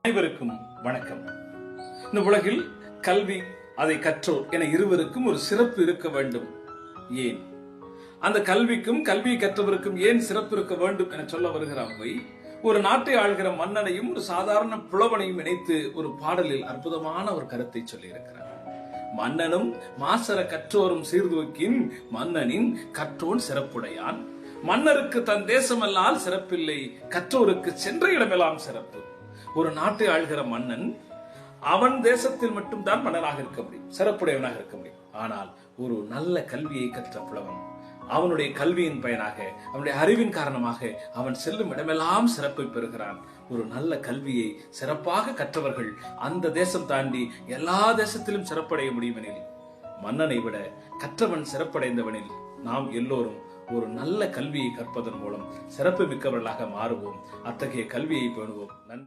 அனைவருக்கும் வணக்கம். இந்த உலகில் கல்வி, அதை கற்றோர் என இருவருக்கும் ஒரு சிறப்பு இருக்க வேண்டும். ஏன் அந்த கல்விக்கும் கல்வியை கற்றவருக்கும் ஏன் சிறப்பு இருக்க வேண்டும் என சொல்ல வருகிறார். ஒரு நாட்டை ஆள்கிற மன்னனையும் ஒரு சாதாரண புலவனையும் இணைத்து ஒரு பாடலில் அற்புதமான ஒரு கருத்தை சொல்லி இருக்கிறார். மன்னனும் மாசற கற்றோரும் சீர்தூக்கின் மன்னனின் கற்றோன் சிறப்புடையான். மன்னருக்கு தன் தேசமல்லால் சிறப்பில்லை, கற்றோருக்கு சென்ற இடமெல்லாம் சிறப்பு. ஒரு நாட்டை ஆள்கிற மன்னன் அவன் தேசத்தில் மட்டும்தான் மன்னனாக இருக்க முடியும், சிறப்புடையவனாக இருக்க முடியும். ஆனால் ஒரு நல்ல கல்வியை கற்ற புலவன் அவனுடைய கல்வியின் பயனாக, அவனுடைய அறிவின் காரணமாக அவன் செல்லும் இடமெல்லாம் சிறப்பை பெறுகிறான். ஒரு நல்ல கல்வியை சிறப்பாக கற்றவர்கள் அந்த தேசம் தாண்டி எல்லா தேசத்திலும் சிறப்படைய முடியும் எனில், மன்னனை விட கற்றவன் சிறப்படைந்தவனில் நாம் எல்லோரும் ஒரு நல்ல கல்வியை கற்பதன் மூலம் சிறப்பு மிக்கவர்களாக மாறுவோம். அத்தகைய கல்வியை பேணுவோம். நன்றி.